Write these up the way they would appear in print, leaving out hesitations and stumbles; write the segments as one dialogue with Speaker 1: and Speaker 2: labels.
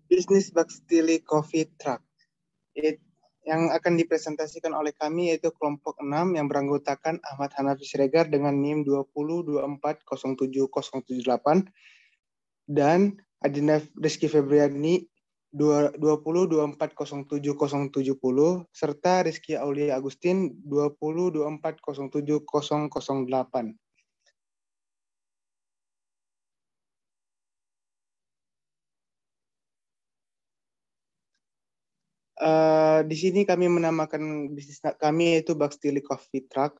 Speaker 1: Bisnis Bakstili Coffee Truck yang akan dipresentasikan oleh kami yaitu kelompok 6 yang beranggotakan Ahmad Hanafi Siregar dengan NIM 20240778 dan Adina Rizky Febriani 20240770 serta Rizky Aulia Agustin 20240708. Di sini kami menamakan bisnis kami yaitu Bakstili Coffee Truck.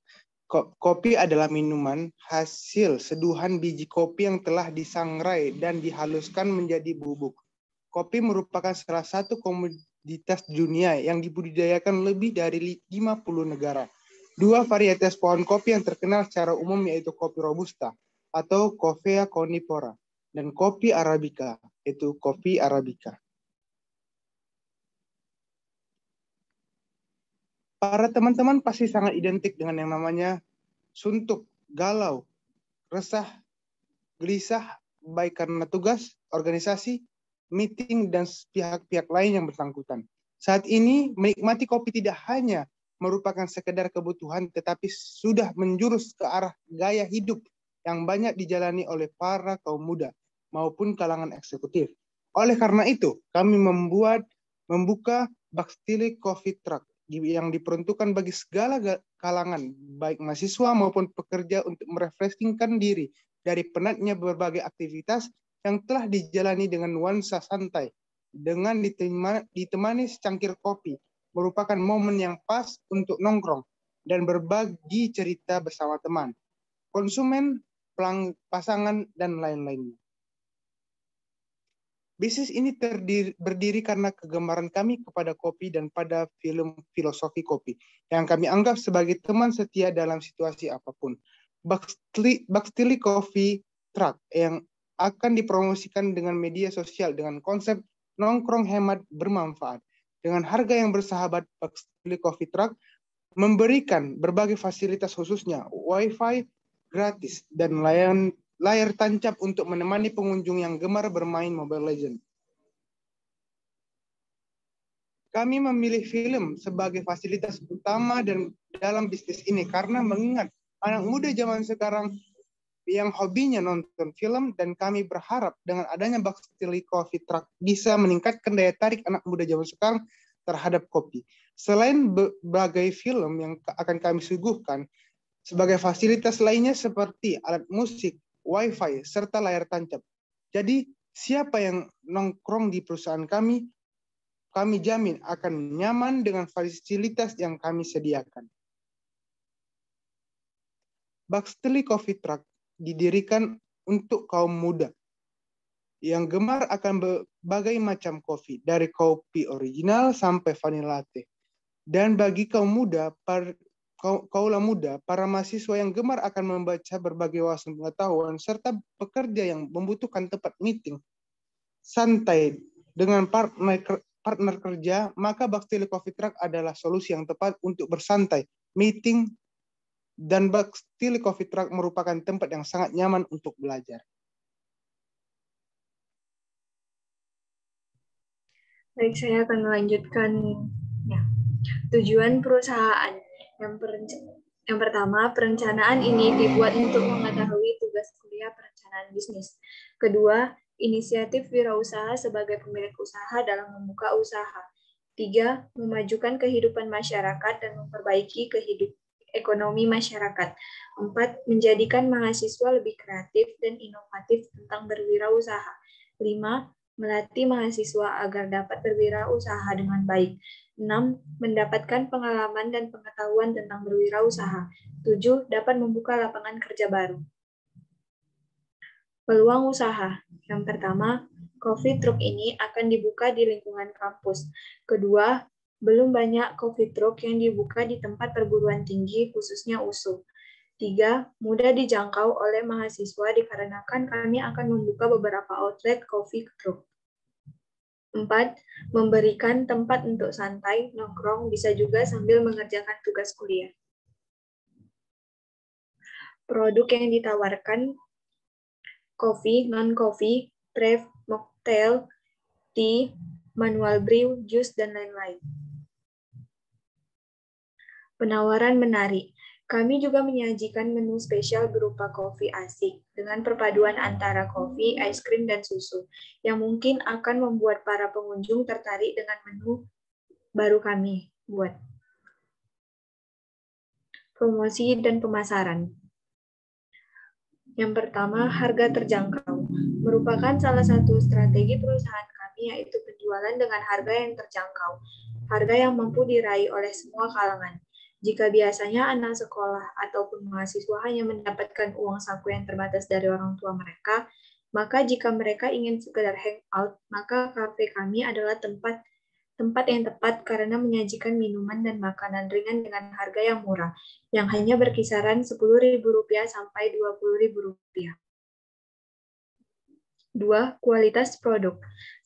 Speaker 1: Kopi adalah minuman hasil seduhan biji kopi yang telah disangrai dan dihaluskan menjadi bubuk. Kopi merupakan salah satu komoditas dunia yang dibudidayakan lebih dari 50 negara. Dua varietas pohon kopi yang terkenal secara umum yaitu kopi Robusta atau Coffea conifera dan kopi Arabica yaitu kopi Arabica. Para teman-teman pasti sangat identik dengan yang namanya suntuk, galau, resah, gelisah, baik karena tugas, organisasi, meeting, dan pihak-pihak lain yang bersangkutan. Saat ini, menikmati kopi tidak hanya merupakan sekedar kebutuhan, tetapi sudah menjurus ke arah gaya hidup yang banyak dijalani oleh para kaum muda maupun kalangan eksekutif. Oleh karena itu, kami membuka Bakstili Coffee Truck yang diperuntukkan bagi segala kalangan, baik mahasiswa maupun pekerja untuk merefreshingkan diri dari penatnya berbagai aktivitas yang telah dijalani dengan nuansa santai, dengan ditemani secangkir kopi, merupakan momen yang pas untuk nongkrong dan berbagi cerita bersama teman, konsumen, pasangan, dan lain-lainnya. Bisnis ini berdiri karena kegemaran kami kepada kopi dan pada film filosofi kopi yang kami anggap sebagai teman setia dalam situasi apapun. Bakstili Coffee Truck yang akan dipromosikan dengan media sosial dengan konsep nongkrong hemat bermanfaat. Dengan harga yang bersahabat, Bakstili Coffee Truck memberikan berbagai fasilitas khususnya Wi-Fi gratis dan layar tancap untuk menemani pengunjung yang gemar bermain Mobile Legends. Kami memilih film sebagai fasilitas utama dan dalam bisnis ini karena mengingat anak muda zaman sekarang yang hobinya nonton film, dan kami berharap dengan adanya Bakstili Coffee Truck bisa meningkatkan daya tarik anak muda zaman sekarang terhadap kopi. Selain berbagai film yang akan kami suguhkan, sebagai fasilitas lainnya seperti alat musik, Wi-Fi, serta layar tancap. Jadi, siapa yang nongkrong di perusahaan kami jamin akan nyaman dengan fasilitas yang kami sediakan. Bakstili Coffee Truck didirikan untuk kaum muda yang gemar akan berbagai macam kopi, dari kopi original sampai vanilla latte. Dan bagi kaum muda, kaulah muda, para mahasiswa yang gemar akan membaca berbagai wawasan pengetahuan, serta pekerja yang membutuhkan tempat meeting santai dengan partner kerja, maka Bakstili Coffee Truck adalah solusi yang tepat untuk bersantai, meeting, dan Bakstili Coffee Truck merupakan tempat yang sangat nyaman untuk belajar.
Speaker 2: Baik, saya akan melanjutkan ya. Tujuan perusahaan. Yang pertama, perencanaan ini dibuat untuk mengetahui tugas kuliah perencanaan bisnis. Kedua, inisiatif wirausaha sebagai pemilik usaha dalam membuka usaha. 3, memajukan kehidupan masyarakat dan memperbaiki ekonomi masyarakat. 4, menjadikan mahasiswa lebih kreatif dan inovatif tentang berwirausaha. 5, melatih mahasiswa agar dapat berwirausaha dengan baik. 6, mendapatkan pengalaman dan pengetahuan tentang berwirausaha. 7, dapat membuka lapangan kerja baru. Peluang usaha. Yang pertama, coffee truck ini akan dibuka di lingkungan kampus. Kedua, belum banyak coffee truck yang dibuka di tempat perguruan tinggi, khususnya USU. 3, mudah dijangkau oleh mahasiswa dikarenakan kami akan membuka beberapa outlet coffee truck. 4, memberikan tempat untuk santai, nongkrong, bisa juga sambil mengerjakan tugas kuliah. Produk yang ditawarkan coffee, non-coffee, pref, mocktail, tea, manual brew, jus, dan lain-lain. Penawaran menarik. Kami juga menyajikan menu spesial berupa kopi asik dengan perpaduan antara kopi, es krim, dan susu yang mungkin akan membuat para pengunjung tertarik dengan menu baru kami buat. Promosi dan pemasaran. Yang pertama, harga terjangkau. Merupakan salah satu strategi perusahaan kami, yaitu penjualan dengan harga yang terjangkau. Harga yang mampu diraih oleh semua kalangan. Jika biasanya anak sekolah ataupun mahasiswa hanya mendapatkan uang saku yang terbatas dari orang tua mereka, maka jika mereka ingin sekedar hangout, maka kafe kami adalah tempat yang tepat karena menyajikan minuman dan makanan ringan dengan harga yang murah, yang hanya berkisaran Rp10.000 sampai Rp20.000. 2. Kualitas produk.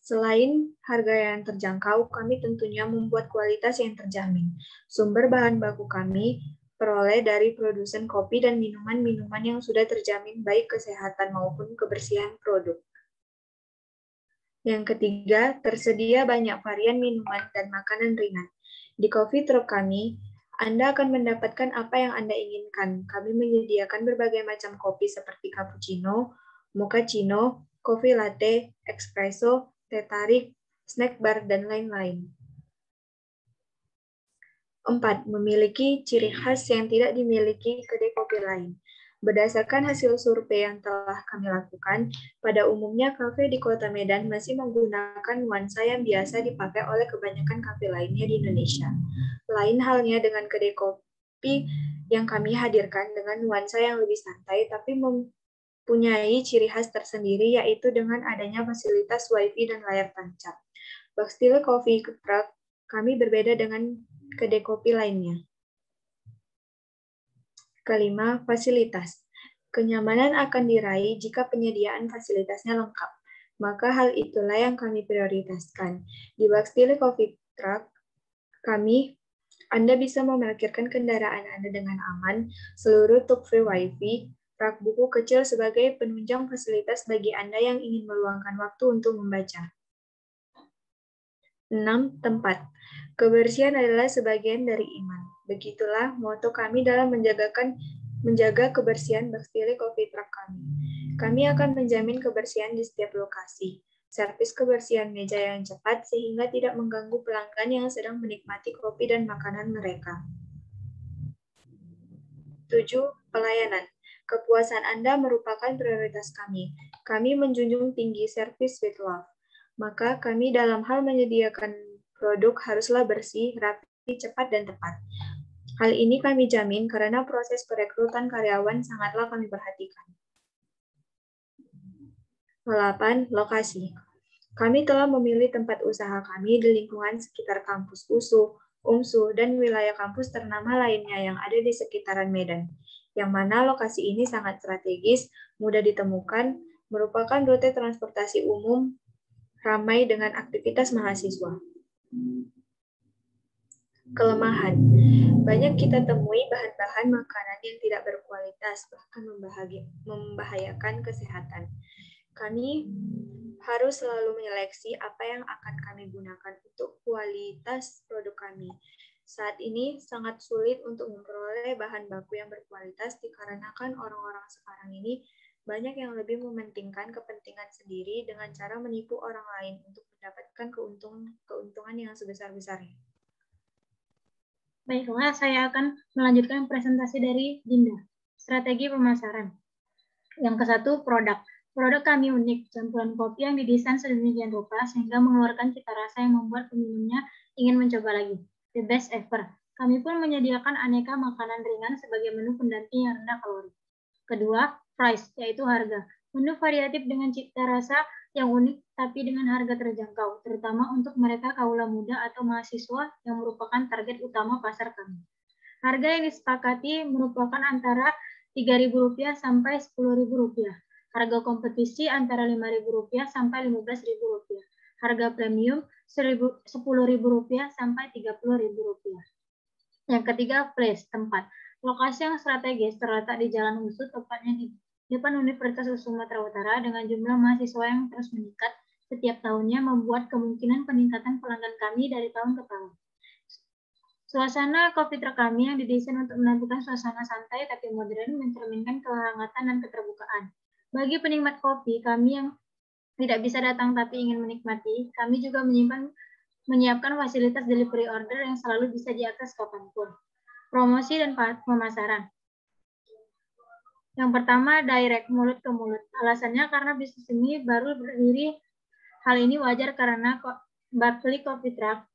Speaker 2: Selain harga yang terjangkau, kami tentunya membuat kualitas yang terjamin. Sumber bahan baku kami peroleh dari produsen kopi dan minuman-minuman yang sudah terjamin baik kesehatan maupun kebersihan produk. Yang ketiga, tersedia banyak varian minuman dan makanan ringan. Di coffee truck kami, Anda akan mendapatkan apa yang Anda inginkan. Kami menyediakan berbagai macam kopi seperti cappuccino, mochaccino, kopi latte, espresso, teh tarik, snack bar, dan lain-lain. 4. Memiliki ciri khas yang tidak dimiliki kedai kopi lain. Berdasarkan hasil survei yang telah kami lakukan, pada umumnya kafe di Kota Medan masih menggunakan nuansa yang biasa dipakai oleh kebanyakan kafe lainnya di Indonesia. Lain halnya dengan kedai kopi yang kami hadirkan dengan nuansa yang lebih santai, tapi mempunyai ciri khas tersendiri, yaitu dengan adanya fasilitas Wi-Fi dan layar tancap. Bastille Coffee Truck kami berbeda dengan kedai kopi lainnya. Kelima, fasilitas. Kenyamanan akan diraih jika penyediaan fasilitasnya lengkap. Maka hal itulah yang kami prioritaskan. Di Bastille Coffee Truck, Anda bisa memarkirkan kendaraan Anda dengan aman, seluruh truk free Wi-Fi, rak buku kecil sebagai penunjang fasilitas bagi Anda yang ingin meluangkan waktu untuk membaca. 6. Tempat. Kebersihan adalah sebagian dari iman. Begitulah moto kami dalam menjaga kebersihan Bastille Coffee Truck kami. Kami akan menjamin kebersihan di setiap lokasi. Servis kebersihan meja yang cepat sehingga tidak mengganggu pelanggan yang sedang menikmati kopi dan makanan mereka. 7. Pelayanan. Kepuasan Anda merupakan prioritas kami. Kami menjunjung tinggi service with love. Maka kami dalam hal menyediakan produk haruslah bersih, rapi, cepat, dan tepat. Hal ini kami jamin karena proses perekrutan karyawan sangatlah kami perhatikan. 8. Lokasi. Kami telah memilih tempat usaha kami di lingkungan sekitar kampus USU, UMSU, dan wilayah kampus ternama lainnya yang ada di sekitaran Medan, yang mana lokasi ini sangat strategis, mudah ditemukan, merupakan rute transportasi umum, ramai dengan aktivitas mahasiswa. Kelemahan. Banyak kita temui bahan-bahan makanan yang tidak berkualitas, bahkan membahayakan kesehatan. Kami harus selalu menyeleksi apa yang akan kami gunakan untuk kualitas produk kami. Saat ini sangat sulit untuk memperoleh bahan baku yang berkualitas dikarenakan orang-orang sekarang ini banyak yang lebih mementingkan kepentingan sendiri dengan cara menipu orang lain untuk mendapatkan keuntungan yang sebesar-besarnya.
Speaker 3: Baiklah, saya akan melanjutkan presentasi dari Dinda. Strategi pemasaran. Yang ke-1, produk. Produk kami unik, campuran kopi yang didesain sedemikian rupa sehingga mengeluarkan cita rasa yang membuat peminumnya ingin mencoba lagi. The best ever. Kami pun menyediakan aneka makanan ringan sebagai menu pendamping yang rendah kalori. Kedua, price, yaitu harga. Menu variatif dengan cita rasa yang unik tapi dengan harga terjangkau, terutama untuk mereka kaula muda atau mahasiswa yang merupakan target utama pasar kami. Harga yang disepakati merupakan antara Rp3.000 sampai Rp10.000. Harga kompetisi antara Rp5.000 sampai Rp15.000. Harga premium Rp10.000 sampai Rp30.000. Yang ketiga, place, tempat. Lokasi yang strategis terletak di Jalan USU, tepatnya di depan Universitas Sumatera Utara dengan jumlah mahasiswa yang terus meningkat setiap tahunnya membuat kemungkinan peningkatan pelanggan kami dari tahun ke tahun. Suasana coffee truck kami yang didesain untuk menampilkan suasana santai tapi modern mencerminkan kehangatan dan keterbukaan. Bagi penikmat kopi kami yang tidak bisa datang tapi ingin menikmati, kami juga menyiapkan fasilitas delivery order yang selalu bisa diakses kapanpun. Promosi dan pemasaran. Yang pertama, direct, mulut ke mulut. Alasannya karena bisnis ini baru berdiri. Hal ini wajar karena Barclay Coffee Truck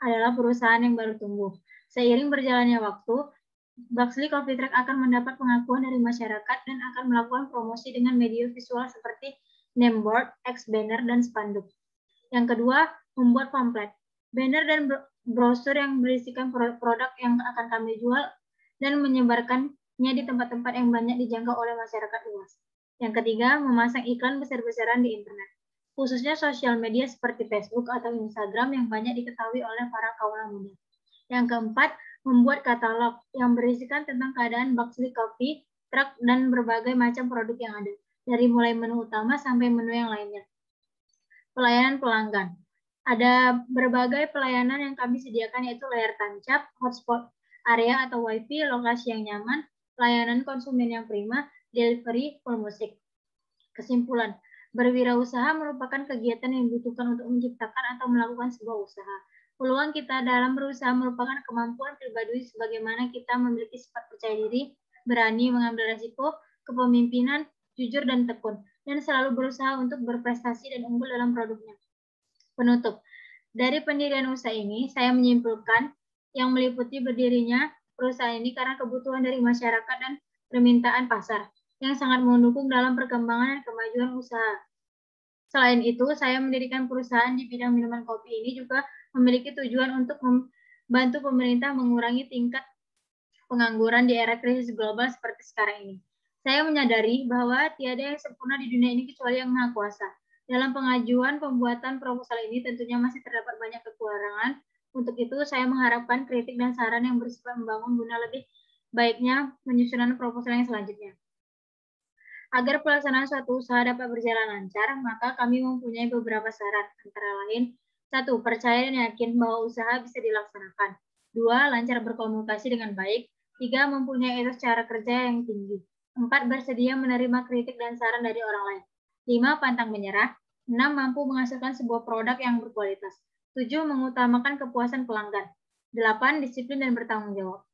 Speaker 3: adalah perusahaan yang baru tumbuh. Seiring berjalannya waktu, Barclay Coffee Truck akan mendapat pengakuan dari masyarakat dan akan melakukan promosi dengan media visual seperti name board, banner, dan spanduk. Yang kedua, membuat pamflet, banner dan brosur yang berisikan produk yang akan kami jual dan menyebarkannya di tempat-tempat yang banyak dijangkau oleh masyarakat luas. Yang ketiga, memasang iklan besar-besaran di internet, khususnya sosial media seperti Facebook atau Instagram yang banyak diketahui oleh para kaula muda. Yang keempat, membuat katalog yang berisikan tentang keadaan Barclay Coffee Truck dan berbagai macam produk yang ada, dari mulai menu utama sampai menu yang lainnya. Pelayanan pelanggan. Ada berbagai pelayanan yang kami sediakan yaitu layar tancap, hotspot area atau wifi, lokasi yang nyaman, layanan konsumen yang prima, delivery, full musik. Kesimpulan, berwirausaha merupakan kegiatan yang dibutuhkan untuk menciptakan atau melakukan sebuah usaha. Peluang kita dalam berusaha merupakan kemampuan pribadi sebagaimana kita memiliki sifat percaya diri, berani mengambil resiko, kepemimpinan, jujur dan tekun, dan selalu berusaha untuk berprestasi dan unggul dalam produknya. Penutup, dari pendirian usaha ini, saya menyimpulkan yang meliputi berdirinya perusahaan ini karena kebutuhan dari masyarakat dan permintaan pasar yang sangat mendukung dalam perkembangan dan kemajuan usaha. Selain itu, saya mendirikan perusahaan di bidang minuman kopi ini juga memiliki tujuan untuk membantu pemerintah mengurangi tingkat pengangguran di era krisis global seperti sekarang ini. Saya menyadari bahwa tiada yang sempurna di dunia ini kecuali Yang Maha Kuasa. Dalam pengajuan pembuatan proposal ini tentunya masih terdapat banyak kekurangan. Untuk itu, saya mengharapkan kritik dan saran yang bersifat membangun guna lebih baiknya penyusunan proposal yang selanjutnya. Agar pelaksanaan suatu usaha dapat berjalan lancar, maka kami mempunyai beberapa syarat, antara lain, 1. Percaya dan yakin bahwa usaha bisa dilaksanakan. 2. Lancar berkomunikasi dengan baik. 3. Mempunyai etos cara kerja yang tinggi. 4. Bersedia menerima kritik dan saran dari orang lain. 5. Pantang menyerah. 6. Mampu menghasilkan sebuah produk yang berkualitas. 7. Mengutamakan kepuasan pelanggan. 8. Disiplin dan bertanggung jawab.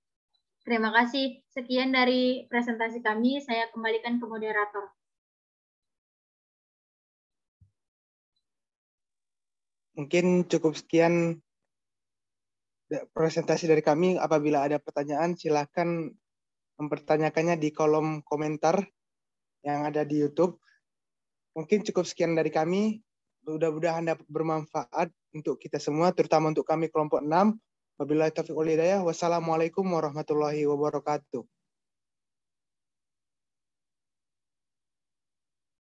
Speaker 3: Terima kasih. Sekian dari presentasi kami. Saya kembalikan ke moderator.
Speaker 1: Mungkin cukup sekian presentasi dari kami. Apabila ada pertanyaan, silakan mempertanyakannya di kolom komentar yang ada di YouTube. Mungkin cukup sekian dari kami. Mudah-mudahan dapat bermanfaat untuk kita semua, terutama untuk kami kelompok 6. Wabillahi taufiq wal hidayah. Wassalamualaikum warahmatullahi wabarakatuh.